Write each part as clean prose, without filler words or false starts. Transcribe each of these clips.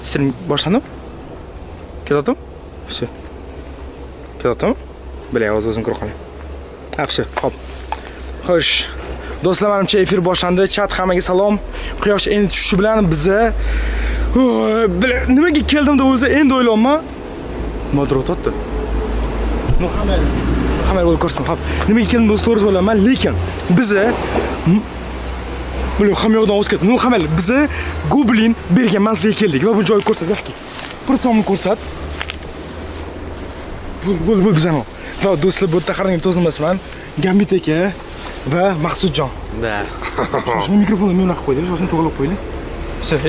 Stream boshlanib. Keladim? Все. Keladim? Bilay, o'zim ko'rib qolay. Все, hop. Xo'sh. Do'stlar, menimcha efir boshlandi. Chat hammaga salom. Quyosh endi tushishi bilan biza nimaga keldim-da o'zi endi o'ylayapman. Modro o'tdi. Hamma bo'lib ko'rsin. Hop. Nimaga keldim do'st to'g'ri o'ylayman, lekin biza Buni hamma yoqdan o'zib ketdi. Hamma biza Goblin bergan manzilga keldik va bu joyni ko'rsat. Yo'qki. Bir somni ko'rsat. Bu bizani. Va do'stlar, bu yerda qarang, to'zilmasman. Gambit aka va Maqsudjon. Da. Shuni mikrofonni men yoqqa qo'ydim, shuni to'g'rilab qo'ydi.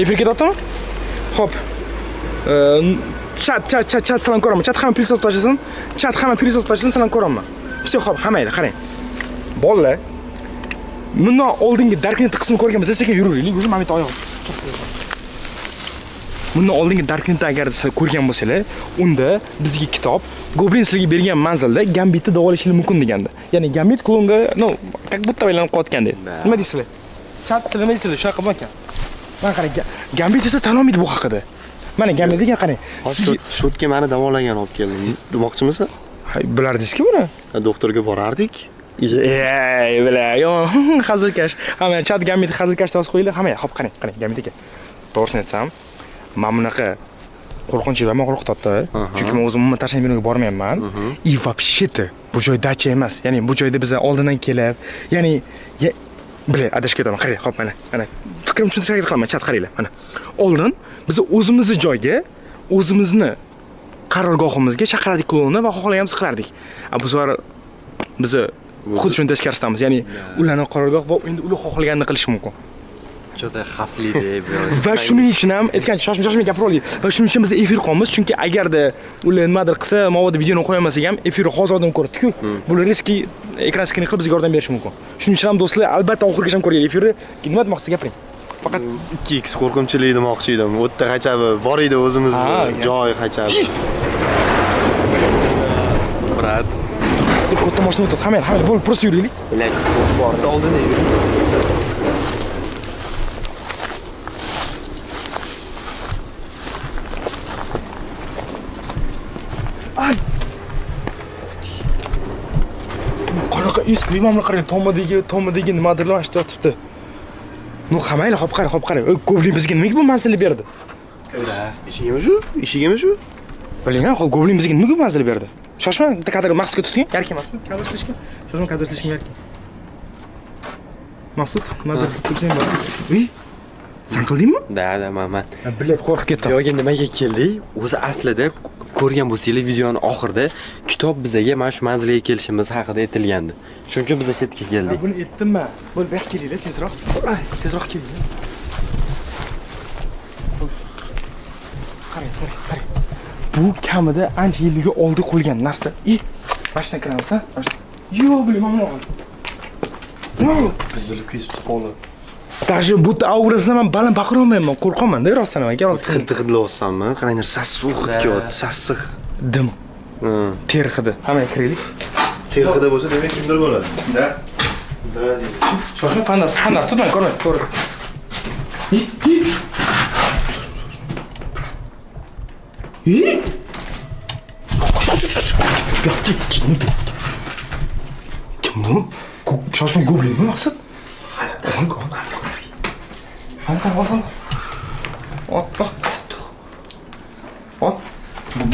Efir ketyaptimi? Hop. Chat salom ko'raman. Chat hamma prisos tashlasin. Chat hamma prisos tashlasin, salom ko'raman. Все, hop, hammaylar qarang. Bolalar. Bundan oldingi Darknet qismini ko'rganmiz, sekin yuraylik. O'zim Hamid oyog'im. Bundan oldingi Darknetni agar siz ko'rgan bo'lsangiz, unda bizga kitob Goblin sizlarga bergan manzilda Gambitni davolashingiz mumkin degandi. Ya'ni Gambit klonga, как будто aylanib qotgan dedi. Nima deysizlar? Chat nima deysizlar? Shunaqa bo'lgan. Men qarang, Gambit esa tan olmaydi bu haqida. Mana Gambitga qarang. Sizga shotga meni davolagan olib keldim. Demoqchimisan? Hay, bilardingizki buni? Doktorga borardik. Yo, hazilkash. Hamma chat Gambit hazilkash deb qo'yinglar. Hamma, hop qarang, Gambit aka. To'g'risini aytsam, men bunaqa qo'rqinchli va qo'rqitadi. Chunki men o'zim umuman tashlab binoga bormayapman. И вообще-то bu joy dacha emas. Ya'ni bu joyda biz oldindan kelib, ya'ni adashib ketaman. Qarang, hop mana. Fikrimni tushuntirishga qilaman, chat qaranglar. Mana. Oldin biz o'zimizni joyga, o'zimizni qarorgohimizga chaqirdik klonni va xohlaganimizni qilardik. Bu safar biz xuddi shuni teskaristamiz. Ya'ni ularning qarorgoh va endi ular xohlaganini qilish mumkin. Juda xavfli deb. Va shuning uchun ham aytgancha shoshma gapiraylik. Va shuning uchun biz efir qilamiz, chunki agarda ular nimadir qilsa, mavoda videoni qo'yamasak ham efirni hozirdan ko'rdik-ku. Bular riski ekran skrin qilib bizga yordam berishi mumkin. Shuning uchun ham do'stlar, albatta oxirigacha ham ko'rgan efirni. Nima demoqchisiz gapiring. Faqat 2x qo'rqinchli demoqchi edim. U yerda qaychabi bor edi o'zimiz joy qaychabi. Brat. Katta mashina o'tadi. Hamma bo'lib просто yuraylik. Bilak, borda oldin yuring. Ay. Qanaqa eski imomlar qarang, tomidagi nimadirlar ashta yotibdi. Hammaylar hop qarang. Goblin bizga nimaga bu manzilni berdi? Eshigimi shu? Biling-a, Goblin bizga nimaga bu manzilni berdi? Shoshma, bitta kadr Maqsudga tutgan, yarki emasmi? Kadr silishgan. Shoshma kadr silishgan yarki. Maqsud, nima qilsang bor? Uy. Sen qildingmi? Da, men. Bilet qo'rqib ketdim. Yo'q, nimaga keldik? O'zi aslida ko'rgan bo'lsangiz videoning oxirida kitob bizga mana shu manzilga kelishimiz haqida aytilgandi. Shuning uchun biz chetga keldik. Buni aytdimmi? Bo'l, bu yoqqa kelinglar, tezroq. Tezroq kelinglar. Qarang. Bu kamida ancha yilga oldi qo'yilgan narsa. Mashina kiramiz, ha? Yo'q, bilmayman. Buzilib ketibdi qoldi. Даже bu aurasidan men baland baqira olmayman, qo'rqaman-da rostdan aka. Hidlayapsanmi? Qaranglar, sassiq hidga, sassiq. Dim. Ter hidi. Hamma kiraylik. Ter hidi bo'lsa, demak kimdir bo'ladi. Da. Shoshma, pandar, tutmang, ko'rmang, to'g'ri. Yo'q, kimni bu? Kim bu? Shoshma Goblinmi maqsad? Qani. Hop.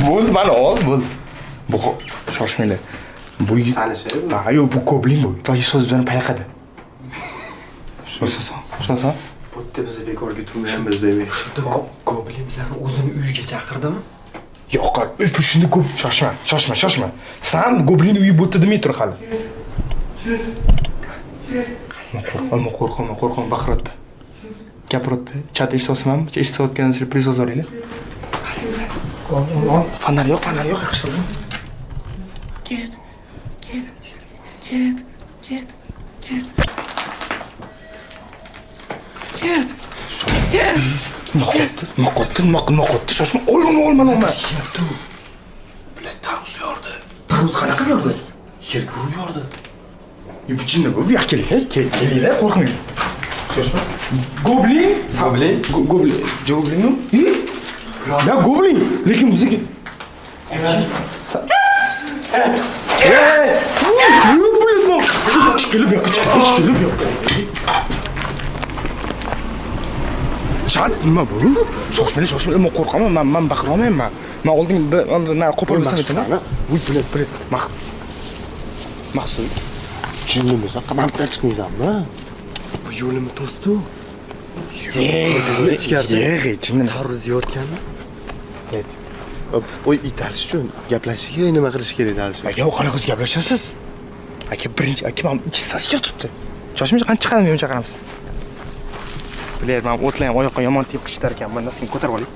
Bo'ldi, mana ol, bo'ldi. Bu shoshmanglar. Bu yo'q, bu Goblin bu. Va so'z bilan payqadi. Shosa. Bu yerda biz bekorga turmayapmiz demak. Shunda Goblin bizlarni o'zini uyiga chaqirdimi? Yo'q, shunda ko'p shoshma. Sen Goblin uyi bo'tdi demay tur hali. Qo'rqma, baqiradi. Gapiradi. Chat eshitolsam, eshitayotganingizni prizoz oringlar. Fanar yo'q, yaxshi. Ket. Noqotdi. Shoshma, olma. Bilet taruz yordi. Taruz qanaqa yordi? Yerga urib yordi. Bu jinni bu, yo'q kelinglar, qo'rqmang. Shoshma. Goblin. Joblinmi? Ya goblin, lekin bizga Chat nima bu? Shoshmang, men qo'rqaman. Men baqira olmayman. Men oldin na qo'polmasam aytaman. Voy, bilet. Maqsud. Jinnimiz, qamoqdan chiqmaysanmi? Bu yo'limi to'sdi. Bizni ichkarida. Yeg'i, jinnini Tarvuz yeyotganmi? O'y italish uchun gaplashish kerak, nima qilish kerak dalish. aka, qanaqa gaplashasiz? Aka, birinchi aka men ichsasiga turibdi. Shoshmay qancha chiqadimi, men chaqiramiz. Bilar, men o'tlayam oyoqqa yomon tep qichitar ekan. Men nasib ko'tarib olay.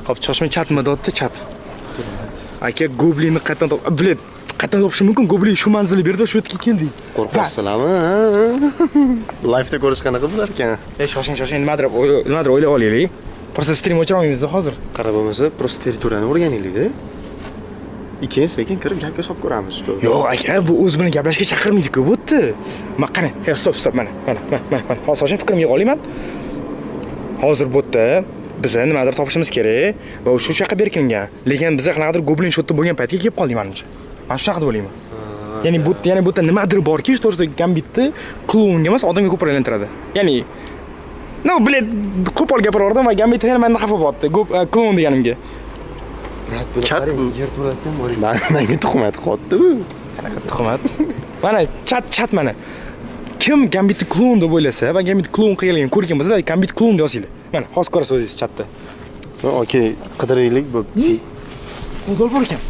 Xo'p, shoshmay chatmi dotdi, chat. Aka, goblinni qayerdan bilet, qayerdan topish mumkin? Goblin shu manzilni berdi va shu yerga keldik. Qo'rqasizlarmi? Live-da ko'rish qanaqa bo'lar ekan? Shoshing, nimadir o'ylab olaylik. Просто stream o'chira olmaymiz hozir. Qarab bo'lmasa, prosta territoriyani o'rganaylik-da. Sekin kirib gapga solib ko'ramiz. Yo'q, aka, bu o'z bilan gaplashishga chaqirmaydi-ku, bu yerda. Men qani, stop, mana. Hozir fikrimga olayman. Hozir bu yerda biz nimadir topishimiz kerak va shu yoqqa berkingan. Lekin biz qanaqadir goblin shotda bo'lgan paytga kelib qoldik menimcha. Men shu haqida o'ylayman. Ya'ni bu yerda nimadir borki, to'g'risi Gambitni klonga emas, odamga ko'p aylantiradi. Ya'ni bilet qo'pol gapiraverdim va Gambit yana mendan xafa bo'lyapti. Klon deganimga. Chat bu yerto'latdan boring. Menga tuhmat qotdi bu. Qanaqa tuhmat? Mana chat mana. Kim Gambitni klon deb o'ylasa va Gambit klon qilgan ko'rgan bo'lsa, Gambit klon deb yozinglar. Mana hozir ko'rasiz o'zingiz chatda. Okey, qidiraylik bu. Podol bor ekan.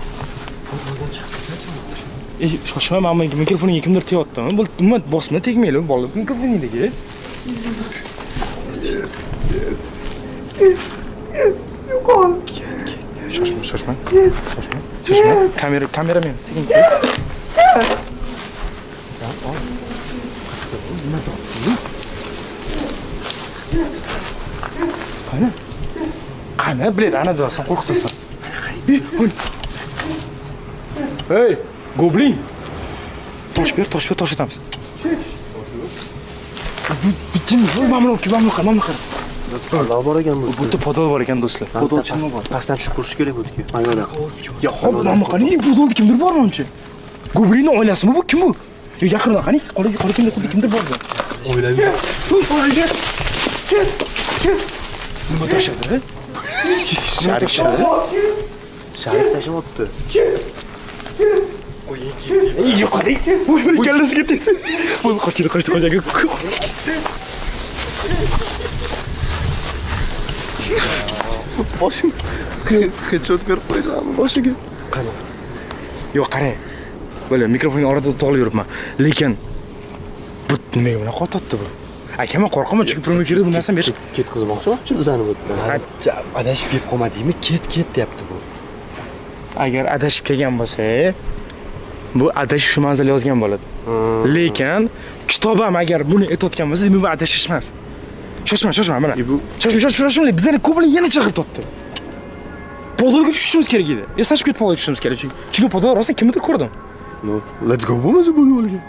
Podoldan chiqsa-chi? Shoshma, men mikrofoniga kimdir teyaptimi? Bu nima bosma tegmayli bola mikrofonidagi. Yo'qol. Shoshma. Kameramen. Qani, bilet, ana do'stim qo'rqitasan. Hey, goblin. Tosh ber, tosh etamiz. Bitin, mamnun qil. Alloh bor ekan bu. Bu yerda podol bor ekan do'stlar. Podol chinmi bor? Pastdan tushib ko'rish kerak bu yerga. Aynan. Ya, hop, mana qani, podolda kimdir bormi uncha? Goblinning oilasimi bu? Kim bu? Yo, yaqinroq qani, qora kimdir bor. O'ylayman. Ket. Nima tashadi? Sharif tashyapti. Ey, qani. Voy, kallasiga ketdi. Voy, qochdi. Boshim headshot berib qo'yganmi boshiga? Qani? Yo'q, qarang. Böyle mikrofonning orada to'g'ri yuribman. Lekin bu nima bilan qo'tatdi bu? Aka, men qo'rqaman, chunki promga kirdi bu narsani berish. Ketkazmoqchi bizani bu yerdan. Ajab, Adashib kelib qolmadingmi? Ket deyapti bu. Agar adashib kelgan bo'lsa, bu adashish shu manzil yozgan bo'ladi. Lekin kitobam agar buni aytayotgan bo'lsa, demak bu adashish emas. Shoshma, mana. Shoshma, bizlarni ko'plik yana chaqirib topdi. Podolga tushishimiz kerak edi. Eslashib ketib podolga tushishimiz kerak. Chunki podol rostdan kimdir ko'rdim. No, let's go bo'lmasa bu yo'lga.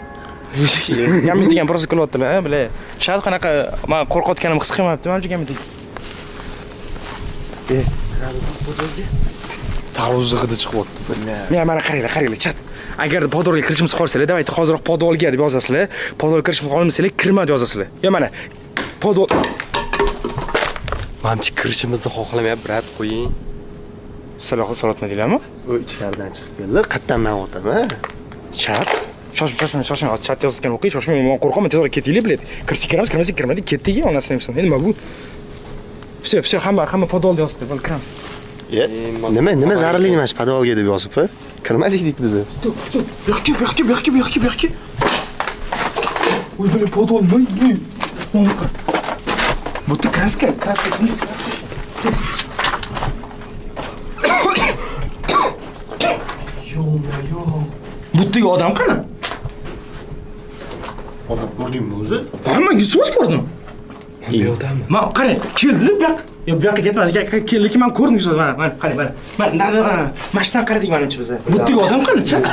Gamit degan prosa qilyaptilar, bila. Shart qanaqa men qo'rqayotganim his qilmayapti, menimcha Gamit. Tarvuz hidi chiqyapti. Men mana qaranglar, chat. Agar podolga kirishimiz qolsalar, davayt hozirroq podolga deb yozasizlar. Podol kirishimiz qolmasanglar, kirma deb yozasizlar. Yo mana podol Mamchi kirishimizni xohlamayapti, brat qo'ying. Salatma deylarmi? U ichkaridan chiqib keldi. Qayerdan men o'taman? Chat. Shoshma. Chat yozayotgan o'qiy, shoshmang, men qo'rqaman, tezroq ketaylik, bilet. Kirmadik, ketdik, onasini ham. Nima bu? Все, hamma podolda yozibdi, bo'l kiramiz. Nima zararli emas podolga deb yozib, ha? Kirmas edik biz. Stop. Bu yoqqa. Voy, bilet podol nima? Bu yerda kraska. Bu yerdagi odam qani? Odam ko'rdingmi o'zi? Ha, men yuzsiz ko'rdim. Bu odammi? Men qarang, keldi, bu yoqqa ketmadi. Lekin men ko'rdim yuzsiz. Mana, qarang. Mana mashtan qaradik menimcha biz. Bu yerdagi odam qani, chat?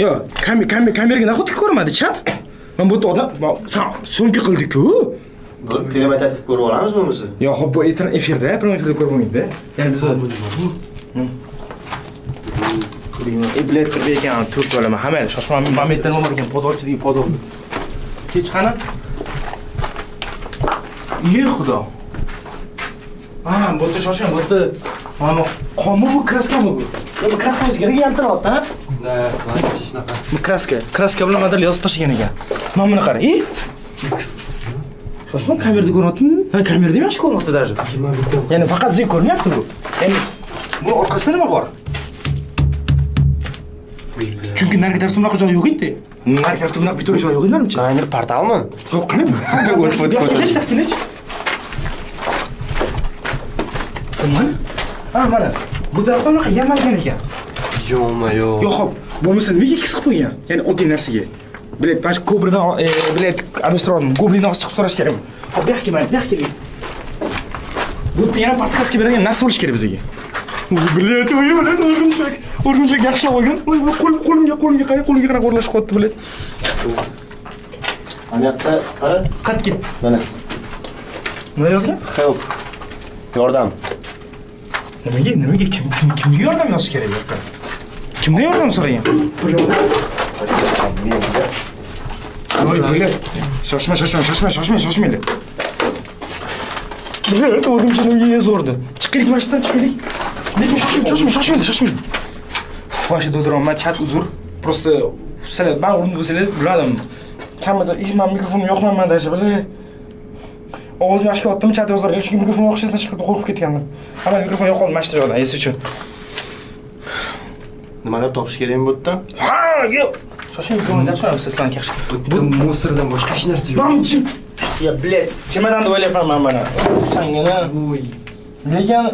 Yo, kameraga nahotki ko'rmadi, chat? Men bu yerda odam, sen so'nggi qildik-ku. Bo'lib, perimeter qilib ko'rib olamiz bo'lmasa. Yo'q, xo'p, bu efirda, efirda ko'rib bo'lmaydi-da. Ya'ni biz bilet kirdi ekan, turk bo'lama. Hamma shoshma momentlar nima bor ekan, podolchilik, podol. Kech qani? Xudo. Bu yerda shoshmang, bu yerda mana qonmi bu kraskami bu? Bu kraskasi kerak yaltiroqda, ha? Da, mana shunaqa. Bu kraska bilan model yozib tashlagan ekan. Mana buni qara. Shoshma kamerada ko'ryaptimi? Ha, kamerada yaxshi ko'ryapti даже. Ya'ni faqat bizga ko'rinyapti bu. Ya'ni bu orqasida nima bor? Chunki narigi tarafda bunaqa joy yo'q edi. Narigi tarafda bunaqa bitta joy yo'q edi menimcha. Ayni portalmi? Yo'q, qani? O'tib ko'rsatish. Mana. Bu tarafda bunaqa yamalgan ekan. Yo'q. Yo'q, xo'p. Bo'lmasa nimaga qisib qo'ygan? Ya'ni oddiy narsaga. Bilet, bash ko'bridan bilet adashtirdim. Goblindan chiqib so'rash kerakmi? Hop, bu yoqqa mana, bu yoqqa keling. Bu yerda yana paskaska beradigan narsa bo'lish kerak bizga. Bilet, o'rgimchak yaxshi olgan. Qo'limga qara o'rlashib qoldi bilet. Ana yoqda qara. Qatga. Mana. Nima yozgan? Help. Yordam. Nimaga kimga yordam yozish kerak bu yerda? Kimdan yordam so'ragan? Voy, bilet. Shoshmanglar. Bilet, o'rgimchaklarga yozordi. Chiqaylik mashinadan chiqaylik. Lekin shoshmanglar. Voy, do'diraman, chat uzr. Просто sizlar men o'rnimda bo'lsangiz biladim. Kamida men mikrofonimni yoqmayman dasha, bilet. Ovozimni ochib otdim, chat yozarga, chunki mikrofon yoqishdan chiqib qo'rqib ketganman. Hamma mikrofon yo'qoldi mashina joydan, esi uchun. Nimalar topish kerakmi bu yerdan? Ha, yo'q. Shoshmang, mikrofoningizni ochib sizlarga yaxshi. Bu musirdan boshqa hech narsa yo'q. Mamchim. Ya, bilet. Chemadanda o'ylayapman mana. Changana. Voy. Lekin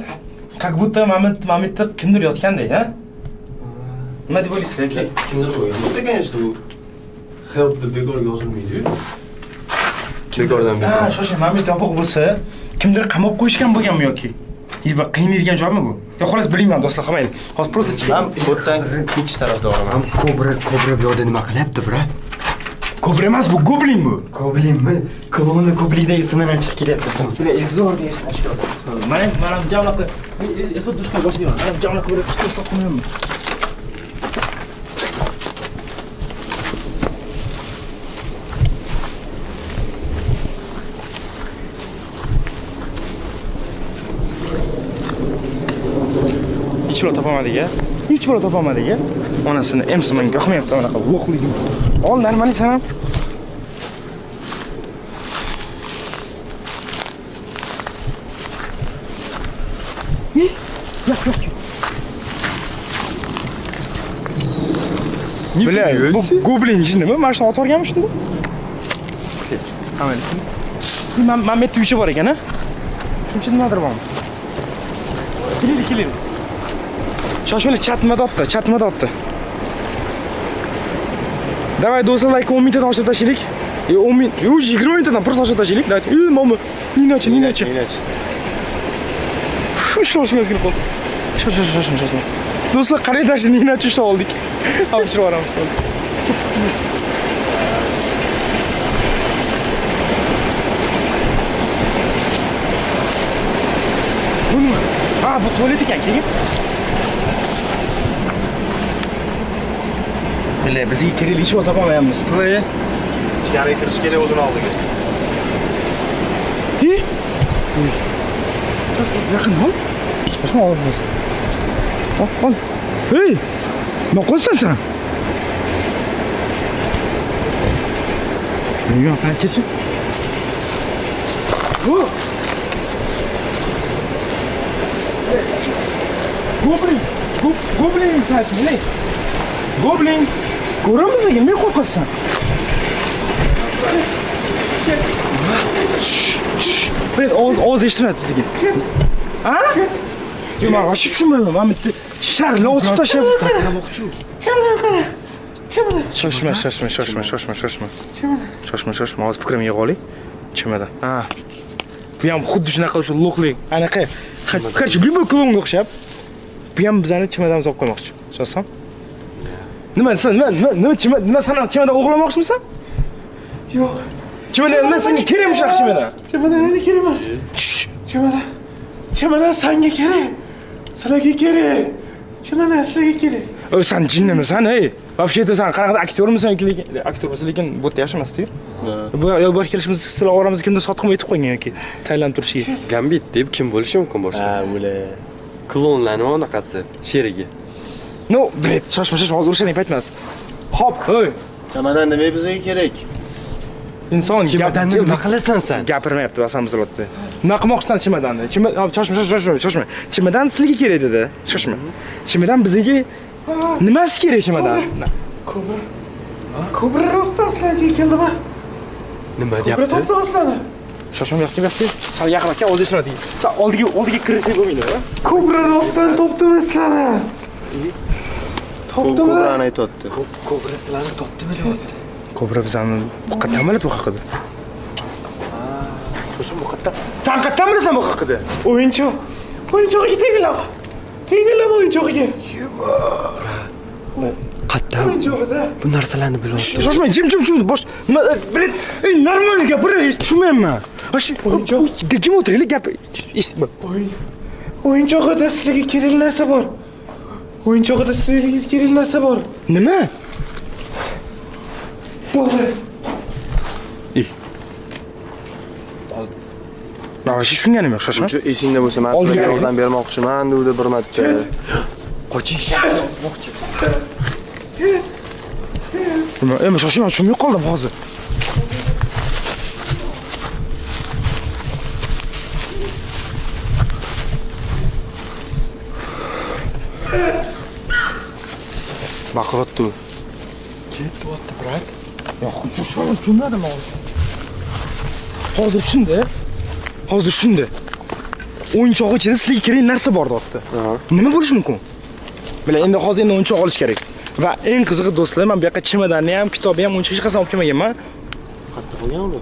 как будто Mamitda kimdir yotgandek, ha? Nima deb o'ylaysizlar, aka? Kimdir qo'ygan. Bu конечно bu help deb bekor yozilmaydi-yu. Bekordan bekor. Ha, shoshmang, Mamit yopiq bo'lsa, kimdir qamab qo'yishgan bo'lganmi yoki? Yo'q, qiynaydigan joymi bu? Yo, xolos bilmayman, do'stlar, qamaylik. Hozir просто Men bu yerdan ketish tarafdoriman. Kobra bu yoqda nima qilyapti, brat? Kobra emas, bu goblin bu. Goblinmi? Kloni goblida esidan chiqib kelyapti. Bular ezor deysan chiqadi. Mana javnaqa, erta dushqa boshlayman. Mana javnaqa bir chiqib qo'yaman. Hech bola topolmadik-a. Onasini emsi menga yoqmayapti bunaqa lo'qligim. Ol, normalniy sanam. Bля, bu goblin jinnimi? Mana shuni otib olganmi shunda? Qamay. Men metuvchi bor ekan-a? Shuncha nimadir bormi? Keling. Shoshmanglar, chatmada otdi. Давай, do'stlar, like 10 minutdan oshirib tashlaylik. 10 minut, 20 minutdan просто oshirib tashlaylik. Mama, ninachi. Shoshmang qoldi. Shoshmang. Do'stlar, qarang, dashi ninachi ushlab oldik. Olib chiqib boramiz. Bu nima? Ha, bu tualet ekan, keyin. Bile, biz kerakli ish topolmayapmiz. Qo'y. Ichkariga kirish kerak o'zini oldiga. Shosh, yaqin ol. Shoshma ol. Ol. Hey! Nima qilsan sen? Yo'q, qanchachi? Goblin sensin, ne? Goblin! Ko'ramiz ekan, men qo'rqasan. Bilet, ovoz eshitmayapti bizga. Ha? Yo'q, men g'ashib tushunmayman. Men bitta sharni otib tashlabmiz. Chimdan qara. Shoshma. Hozir fikrimga yig'ib oling. Chimada. Ha. Bu ham xuddi shunaqa o'sha lo'qlik. Anaqa. Qarchi, bir klonga o'xshab. Bu ham bizani chimadamiz olib qo'ymoqchi. Shoshsam. Nima chimada o'g'irlamoqchimisan? Yo'q. Chimada nima senga kerakmi shunaqa chimada? Chimada meni kerak emas. Chimada senga kerak. Sizlarga kerak. Chimada sizlarga kerak. Oy, sen jinnimisan, ey? Вообще-то sen qanaqa aktyormisan lekin aktyormisan lekin bu yerda yashamasdi-yu. Bu yo bu kelishimiz sizlar oramizda kimdir sotqim aytib qo'ygan yoki taylanib turishiga. Gambit deb kim bo'lishi mumkin boshqa? O'la. Klonlarning anaqasi, sherigi. No, bret, shoshma, hozir urushning payti emas. Hop, oy. Chamadan nima bizga kerak? Inson Chimadanni nima qilasan sen? gapirmayapti, vasam buzilyapti. Nima qilmoqchisan chimadanni? Shoshma. Chimadan sizga kerak dedi. Shoshma. Chimadan bizga nimasi kerak chimadan? Kobra rostdan sizlarga keldimi? Nima Kobra deyapti? topdimi sizlarni? Shoshma, yo'qki. Sal yaqinlashgan o'zi ishonadi. Sen oldiga kirsak bo'lmaydi, ha? Kobra rostdan topdimi sizlarni? Topdimi? Kobrani aytibdi. Kobra sizlarni topdimi deyapti. Kobra bizani qayerdan biladi bu haqida? Shoshma, bu qayerdan? Sen qayerdan bilasan bu haqida? O'yinchoq. O'yinchoqqa tegdilar. Tegdilarmi o'yinchoqqa? Qattan O'yinchoqda. bu narsalarni bilyapti. Shoshma, jim. Bosh. Nima, bret, normal gapir, tushunmayapman. Ashi, jim o'tiraylik, gap. O'yinchoqda sizlarga kerak narsa bor. O'yinchoqda sizlarga kerak narsa bor. Nima? Bo'ldi. Mana tushunganim yo'q, shoshma. Shu esingda bo'lsa, men sizlarga yordam bermoqchiman, dedi bir marta. Qochish. Endi shoshma, tushunmay qoldim hozir. Baqirotdi. Ketyapti, brat. Yo'q, shoshma, tushunmadim hozir. Hozir shunda. O'yinchoq ichida sizga kerak narsa bor deyapti. Nima bo'lishi mumkin? Bila, endi hozir o'yinchoq olish kerak. Va eng qizig'i do'stlar, men bu yoqqa chimadanni ham, kitobni ham o'yinchoq hech qasam olib kelmaganman. Qayerda qo'ygan uni?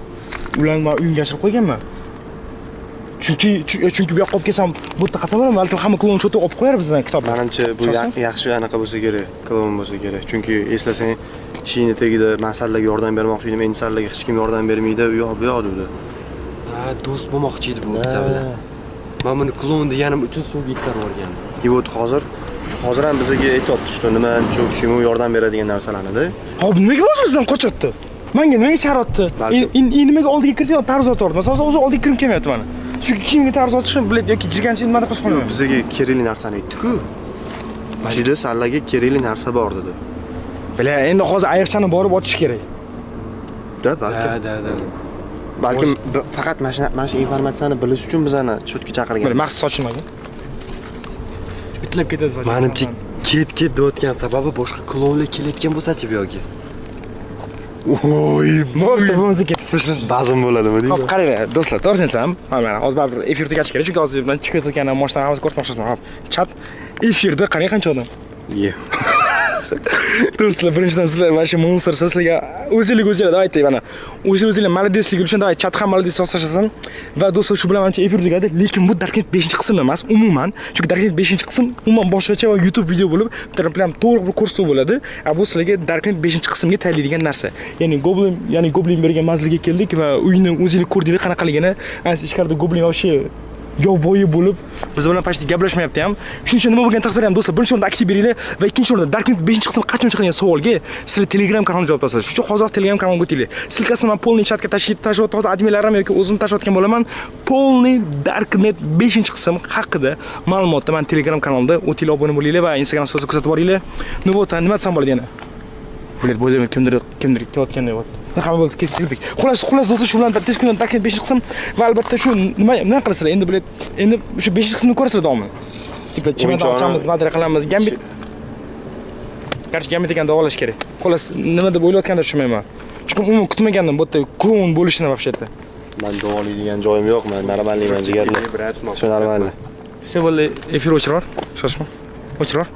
Ularni men uyimga yashirib qo'yganman. Chunki bu yoqqa olib kelsam, bu yerda qatnab boraman, balkim hamma klon shotib olib qo'yar bizdan kitobni. Menimcha bu yaxshi anaqa bo'lsa kerak, klon bo'lsa kerak. Chunki eslasang, ishingni tagida masallarga yordam bermoqchi edim, endi sallarga hech kim yordam bermaydi, u yoq bu yoq dedi. Ha, do'st bo'lmoqchi edi bu biz bilan. Men buni klon deganim uchun suvga itarib yuborgandim. Yevot hozir ham bizga aytibdi, что nima cho'kishimi yordam beradigan narsalarni-da. Hop, nimaga o'zi bizdan qochyapti? Menga nimaga charyapti? Nimaga oldiga kirsa, tarz otardi. Masalan, o'zi oldiga kirib kelmayapti mana. Chunki kimga tarz otishni biladi yoki jirganchi nima qilish qolmaydi. Bizga kerakli narsani aytdi-ku. Ichida sallarga kerakli narsa bor dedi. Bila, endi hozir ayiqchani borib ochish kerak. Da, balkim. Da. Balkim faqat mana shu informatsiyani bilish uchun bizani shotga chaqirgan. Bila, maqsad sochilmagan. Bitlab ketadi soch. Menimcha ket deyotgan sababi boshqa klonlar kelayotgan bo'lsa-chi bu yoki. Oy, Bo'pti, bo'lmasa ketib. bazm bo'ladimi deydi. Hop, qarang, do'stlar, to'g'risini aytsam, mana hozir baribir efirga ketish kerak, chunki hozir bilan chiqib ketgan mashinalarni hozir ko'rsatmoqchimiz. Hop, chat efirda qarang qancha odam. Ye. Do'stlar, birinchidan sizlar mana shu monster sizlarga o'zinglar aytay mana. O'zinglar malodeslik uchun da'vat chat ham malodes so'zlashasan va do'stlar shu bilan menimcha efir tugadi, lekin bu Darknet 5-qism emas, umuman. Chunki Darknet 5-qism umuman boshqacha va YouTube video bo'lib, bitta bilan to'liq bir ko'rsatuv bo'ladi. Bu sizlarga Darknet 5-qismga tayyorlaydigan narsa. Ya'ni Goblin bergan manzilga keldik va uyni o'zinglar ko'rdinglar qanaqaligini. Ichkarida Goblin вообще yovvoyi bo'lib, biz bilan почти gaplashmayapti ham. Shuning uchun nima bo'lgan taqdirda ham do'stlar, birinchi o'rinda aktiv beringlar va ikkinchi o'rinda Darknet 5-qism qachon chiqadi degan savolga sizlar Telegram kanalga javob topasiz. Shuning uchun hozir Telegram kanalga o'tinglar. Silkasini men polniy chatga tashlab hozir adminlarim yoki o'zim tashlayotgan bo'laman. Polniy Darknet 5-qism haqida ma'lumotni men Telegram kanalida o'tinglar, obuna bo'linglar va Instagram stories kuzatib boringlar. Nima bo'ldi, nima desam bo'ladi yana? Bilet bo'zim kimdir kelayotganda bo'ldi. Hamma bo'ldi, ketdik. Xullas do'stlar, shu bilan tez kundan Darknet 5-qism va albatta shu nima qilasizlar? Endi bilet, endi shu 5-qismni ko'rasizlar davomli. Tipa chimadan ochamiz, madra qilamiz, gambit. Gambit ekan davolash kerak. Xullas, nima deb o'ylayotgandir tushunmayman. Chunki umuman kutmagandim bu yerda klon bo'lishini вообще-то. Men davolaydigan joyim yo'q, men normalniman jigarlar. Shu normalniy. Все, bo'ldi, efir o'chiror. Shoshma. O'chiror.